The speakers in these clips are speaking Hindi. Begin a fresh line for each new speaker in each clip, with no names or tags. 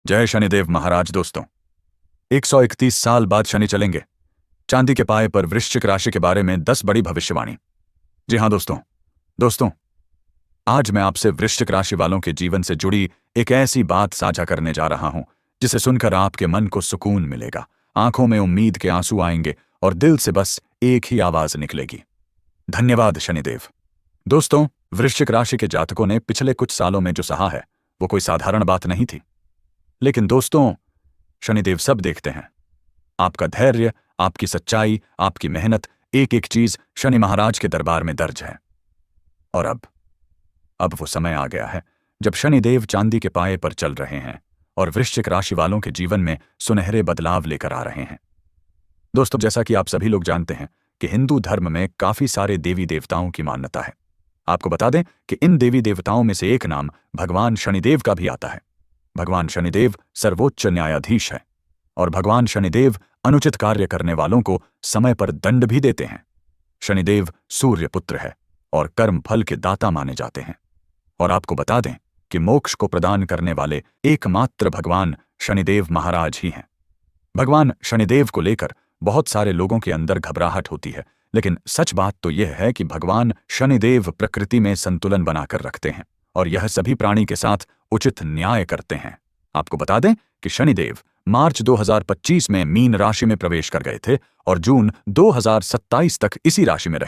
जय शनिदेव महाराज। दोस्तों, 131 साल बाद शनि चलेंगे। चांदी के पाए पर वृश्चिक राशि के बारे में 10 बड़ी भविष्यवाणी। जी हां दोस्तों, आज मैं आपसे वृश्चिक राशि वालों के जीवन से जुड़ी एक ऐसी बात साझा करने जा रहा हूं जिसे सुनकर आपके मन को सुकून मिलेगा, आंखों में उम्मीद के आंसू आएंगे और दिल से बस एक ही आवाज निकलेगी, धन्यवाद शनिदेव। दोस्तों, वृश्चिक राशि के जातकों ने पिछले कुछ सालों में जो सहा है वो कोई साधारण बात नहीं थी। लेकिन दोस्तों, शनिदेव सब देखते हैं। आपका धैर्य, आपकी सच्चाई, आपकी मेहनत, एक एक चीज शनि महाराज के दरबार में दर्ज है। और अब वो समय आ गया है जब शनिदेव चांदी के पाए पर चल रहे हैं और वृश्चिक राशि वालों के जीवन में सुनहरे बदलाव लेकर आ रहे हैं। दोस्तों, जैसा कि आप सभी लोग जानते हैं कि हिंदू धर्म में काफी सारे देवी देवताओं की मान्यता है। आपको बता दें कि इन देवी देवताओं में से एक नाम भगवान शनिदेव का भी आता है। भगवान शनिदेव सर्वोच्च न्यायाधीश है और भगवान शनिदेव अनुचित कार्य करने वालों को समय पर दंड भी देते हैं। शनिदेव सूर्य पुत्र है और कर्म फल के दाता माने जाते हैं। और आपको बता दें कि मोक्ष को प्रदान करने वाले एकमात्र भगवान शनिदेव महाराज ही हैं। भगवान शनिदेव को लेकर बहुत सारे लोगों के अंदर घबराहट होती है, लेकिन सच बात तो यह है कि भगवान शनिदेव प्रकृति में संतुलन बनाकर रखते हैं और यह सभी प्राणी के साथ उचित न्याय करते हैं। आपको बता दें कि शनिदेव मार्च 2025 में मीन राशि में प्रवेश कर गए थे और जून 2027 तक इसी राशि में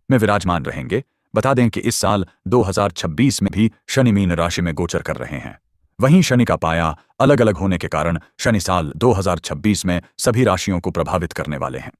विराजमान रहेंगे। बता दें कि इस साल 2026 में भी शनि मीन राशि में गोचर कर रहे हैं। वहीं शनि का पाया अलग अलग होने के कारण शनि साल 2026 में सभी राशियों को प्रभावित करने वाले हैं।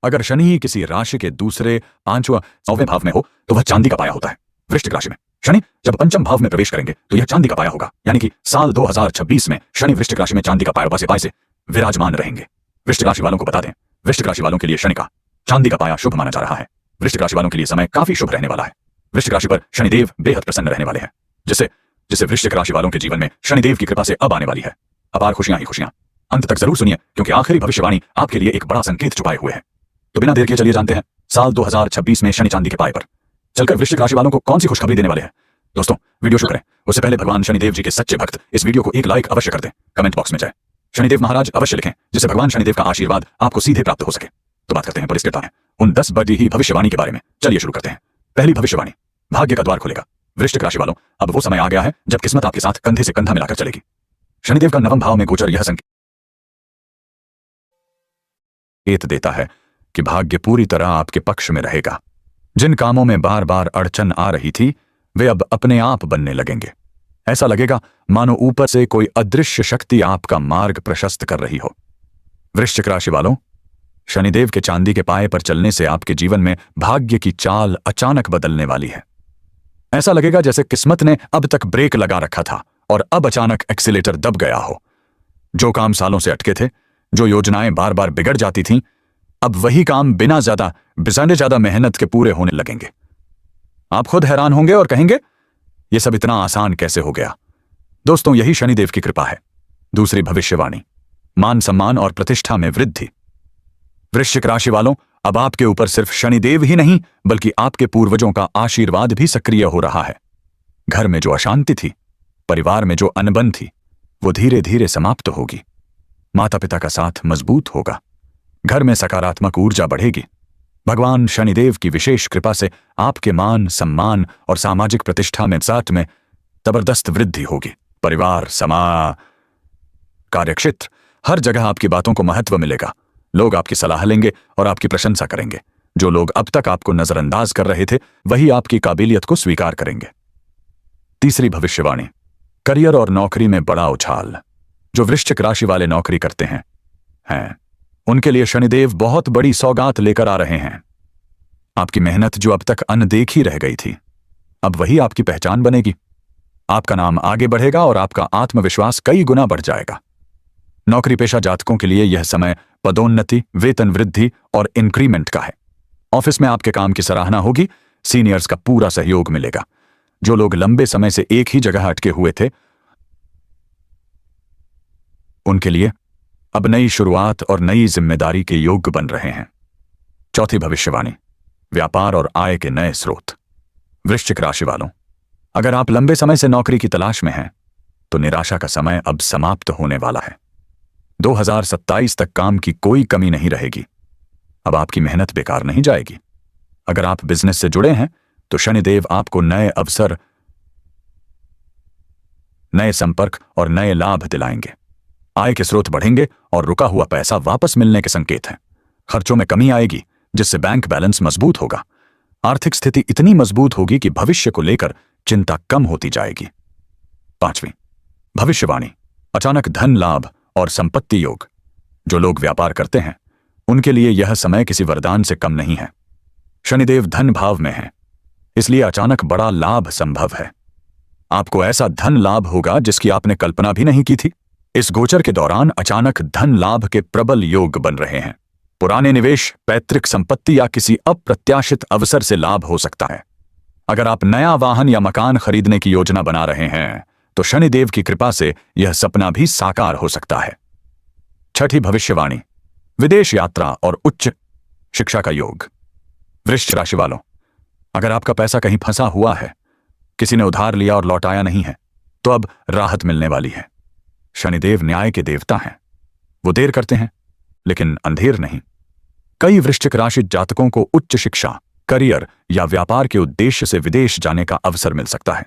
अगर शनि ही किसी राशि के दूसरे, पांचवें, 9वें भाव में हो तो वह चांदी का पाया होता है। वृश्चिक राशि में शनि जब पंचम भाव में प्रवेश करेंगे तो यह चांदी का पाया होगा, यानी कि साल 2026 में शनि वृश्चिक राशि में चांदी का पाया से विराजमान रहेंगे। वृश्चिक राशि वालों को बता दें, वृश्चिक राशि वालों के लिए शनि का चांदी का पाया शुभ माना जा रहा है। वृश्चिक राशि वालों के लिए समय काफी शुभ रहने वाला है। वृश्चिक राशि पर शनिदेव बेहद प्रसन्न रहने वाले हैं, जिससे वृश्चिक राशि वालों के जीवन में शनिदेव की कृपा से अब आने वाली है अपार खुशियां ही खुशियां। अंत तक जरूर सुनिए, क्योंकि आखिरी भविष्यवाणी आपके लिए एक बड़ा संकेत छुपाए हुए है। तो बिना देर किए चलिए जानते हैं साल 2026 में शनि चांदी के पाए पर चलकर वृश्चिक राशि वालों को कौन सी खुशखबरी देने वाले हैं। दोस्तों, वीडियो शुरू करें उससे पहले भगवान शनिदेव जी के सच्चे भक्त इस वीडियो को एक लाइक अवश्य कर दें। कमेंट बॉक्स में जाए शनिदेव महाराज अवश्य लिखें, जिससे भगवान शनिदेव का आशीर्वाद आपको सीधे प्राप्त हो सके। तो बात करते हैं परिष्कृता है उन 10 बड़ी ही भविष्यवाणी के बारे में। चलिए शुरू करते हैं। पहली भविष्यवाणी, भाग्य का द्वार खुलेगा। वृश्चिक राशि वालों, अब वो समय आ गया है जब किस्मत आपके साथ कंधे से कंधा मिलाकर चलेगी। शनिदेव का 9वें भाव में गोचर यह संकेत देता है कि भाग्य पूरी तरह आपके पक्ष में रहेगा। जिन कामों में बार बार अड़चन आ रही थी वे अब अपने आप बनने लगेंगे। ऐसा लगेगा मानो ऊपर से कोई अदृश्य शक्ति आपका मार्ग प्रशस्त कर रही हो। वृश्चिक राशि वालों, शनिदेव के चांदी के पाए पर चलने से आपके जीवन में भाग्य की चाल अचानक बदलने वाली है। ऐसा लगेगा जैसे किस्मत ने अब तक ब्रेक लगा रखा था और अब अचानक एक्सीलेटर दब गया हो। जो काम सालों से अटके थे, जो योजनाएं बार बार बिगड़ जाती थीं, अब वही काम बिना ज्यादा मेहनत के पूरे होने लगेंगे। आप खुद हैरान होंगे और कहेंगे यह सब इतना आसान कैसे हो गया। दोस्तों, यही शनिदेव की कृपा है। दूसरी भविष्यवाणी, मान सम्मान और प्रतिष्ठा में वृद्धि। वृश्चिक राशि वालों, अब आपके ऊपर सिर्फ शनिदेव ही नहीं बल्कि आपके पूर्वजों का आशीर्वाद भी सक्रिय हो रहा है। घर में जो अशांति थी, परिवार में जो अनबन थी, वो धीरे धीरे समाप्त होगी। माता पिता का साथ मजबूत होगा। घर में सकारात्मक ऊर्जा बढ़ेगी। भगवान शनिदेव की विशेष कृपा से आपके मान सम्मान और सामाजिक प्रतिष्ठा में जबरदस्त वृद्धि होगी। परिवार, समाज, कार्यक्षेत्र, हर जगह आपकी बातों को महत्व मिलेगा। लोग आपकी सलाह लेंगे और आपकी प्रशंसा करेंगे। जो लोग अब तक आपको नजरअंदाज कर रहे थे वही आपकी काबिलियत को स्वीकार करेंगे। तीसरी भविष्यवाणी, करियर और नौकरी में बड़ा उछाल। जो वृश्चिक राशि वाले नौकरी करते हैं उनके लिए शनिदेव बहुत बड़ी सौगात लेकर आ रहे हैं। आपकी मेहनत जो अब तक अनदेखी रह गई थी, अब वही आपकी पहचान बनेगी। आपका नाम आगे बढ़ेगा और आपका आत्मविश्वास कई गुना बढ़ जाएगा। नौकरी पेशा जातकों के लिए यह समय पदोन्नति, वेतन वृद्धि और इंक्रीमेंट का है। ऑफिस में आपके काम की सराहना होगी। सीनियर्स का पूरा सहयोग मिलेगा। जो लोग लंबे समय से एक ही जगह अटके हुए थे उनके लिए अब नई शुरुआत और नई जिम्मेदारी के योग्य बन रहे हैं। चौथी भविष्यवाणी, व्यापार और आय के नए स्रोत। वृश्चिक राशि वालों, अगर आप लंबे समय से नौकरी की तलाश में हैं तो निराशा का समय अब समाप्त होने वाला है। 2027 तक काम की कोई कमी नहीं रहेगी। अब आपकी मेहनत बेकार नहीं जाएगी। अगर आप बिजनेस से जुड़े हैं तो शनिदेव आपको नए अवसर, नए संपर्क और नए लाभ दिलाएंगे। आय के स्रोत बढ़ेंगे और रुका हुआ पैसा वापस मिलने के संकेत हैं। खर्चों में कमी आएगी जिससे बैंक बैलेंस मजबूत होगा। आर्थिक स्थिति इतनी मजबूत होगी कि भविष्य को लेकर चिंता कम होती जाएगी। 5वीं भविष्यवाणी, अचानक धन लाभ और संपत्ति योग। जो लोग व्यापार करते हैं उनके लिए यह समय किसी वरदान से कम नहीं है। शनिदेव धन भाव में है, इसलिए अचानक बड़ा लाभ संभव है। आपको ऐसा धन लाभ होगा जिसकी आपने कल्पना भी नहीं की थी। इस गोचर के दौरान अचानक धन लाभ के प्रबल योग बन रहे हैं। पुराने निवेश, पैतृक संपत्ति या किसी अप्रत्याशित अवसर से लाभ हो सकता है। अगर आप नया वाहन या मकान खरीदने की योजना बना रहे हैं तो शनिदेव की कृपा से यह सपना भी साकार हो सकता है। 6ठी भविष्यवाणी, विदेश यात्रा और उच्च शिक्षा का योग। वृश्चिक राशि वालों, अगर आपका पैसा कहीं फंसा हुआ है, किसी ने उधार लिया और लौटाया नहीं है, तो अब राहत मिलने वाली है। शनिदेव न्याय के देवता हैं। वो देर करते हैं लेकिन अंधेर नहीं। कई वृश्चिक राशि जातकों को उच्च शिक्षा, करियर या व्यापार के उद्देश्य से विदेश जाने का अवसर मिल सकता है।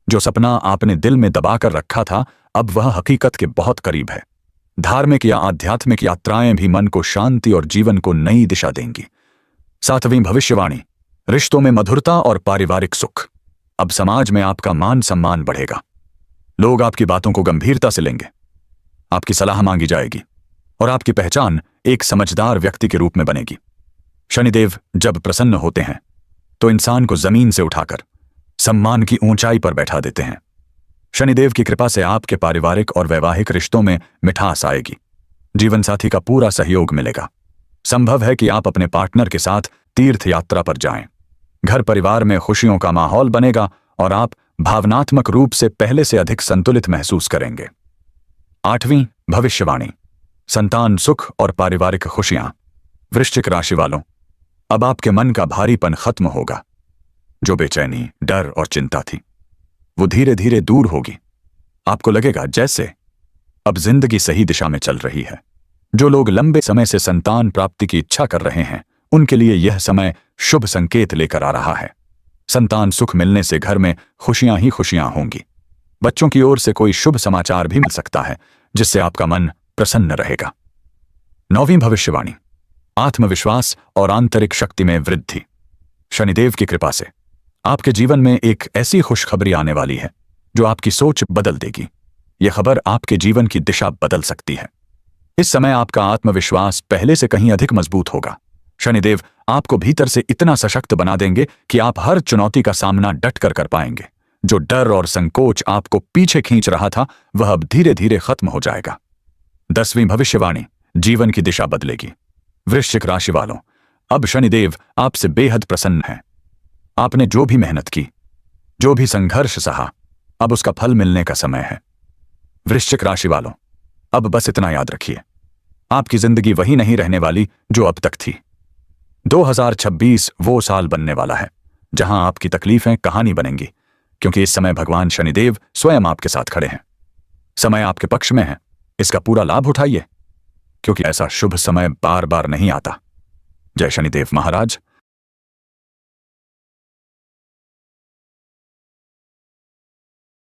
जो सपना आपने दिल में दबाकर रखा था, अब वह हकीकत के बहुत करीब है। धार्मिक या आध्यात्मिक यात्राएं भी मन को शांति और जीवन को नई दिशा देंगी। 7वीं भविष्यवाणी, रिश्तों में मधुरता और पारिवारिक सुख। अब समाज में आपका मान सम्मान बढ़ेगा। लोग आपकी बातों को गंभीरता से लेंगे। आपकी सलाह मांगी जाएगी और आपकी पहचान एक समझदार व्यक्ति के रूप में बनेगी। शनिदेव जब प्रसन्न होते हैं तो इंसान को जमीन से उठाकर सम्मान की ऊंचाई पर बैठा देते हैं। शनिदेव की कृपा से आपके पारिवारिक और वैवाहिक रिश्तों में मिठास आएगी। जीवन साथी का पूरा सहयोग मिलेगा। संभव है कि आप अपने पार्टनर के साथ तीर्थ यात्रा पर जाएं। घर परिवार में खुशियों का माहौल बनेगा और आप भावनात्मक रूप से पहले से अधिक संतुलित महसूस करेंगे। 8वीं भविष्यवाणी, संतान सुख और पारिवारिक खुशियां। वृश्चिक राशि वालों, अब आपके मन का भारीपन खत्म होगा। जो बेचैनी, डर और चिंता थी वो धीरे धीरे दूर होगी। आपको लगेगा जैसे अब जिंदगी सही दिशा में चल रही है। जो लोग लंबे समय से संतान प्राप्ति की इच्छा कर रहे हैं उनके लिए यह समय शुभ संकेत लेकर आ रहा है। संतान सुख मिलने से घर में खुशियां ही खुशियां होंगी। बच्चों की ओर से कोई शुभ समाचार भी मिल सकता है जिससे आपका मन प्रसन्न रहेगा। 9वीं भविष्यवाणी, आत्मविश्वास और आंतरिक शक्ति में वृद्धि। शनिदेव की कृपा से आपके जीवन में एक ऐसी खुशखबरी आने वाली है जो आपकी सोच बदल देगी। यह खबर आपके जीवन की दिशा बदल सकती है। इस समय आपका आत्मविश्वास पहले से कहीं अधिक मजबूत होगा। शनिदेव आपको भीतर से इतना सशक्त बना देंगे कि आप हर चुनौती का सामना डटकर कर पाएंगे। जो डर और संकोच आपको पीछे खींच रहा था वह अब धीरे धीरे खत्म हो जाएगा। 10वीं भविष्यवाणी, जीवन की दिशा बदलेगी। वृश्चिक राशि वालों, अब शनिदेव आपसे बेहद प्रसन्न हैं। आपने जो भी मेहनत की, जो भी संघर्ष सहा, अब उसका फल मिलने का समय है। वृश्चिक राशि वालों, अब बस इतना याद रखिए, आपकी जिंदगी वही नहीं रहने वाली जो अब तक थी। 2026 वो साल बनने वाला है जहां आपकी तकलीफें कहानी बनेंगी, क्योंकि इस समय भगवान शनिदेव स्वयं आपके साथ खड़े हैं। समय आपके पक्ष में है। इसका पूरा लाभ उठाइए, क्योंकि ऐसा शुभ समय बार बार नहीं आता। जय शनिदेव महाराज।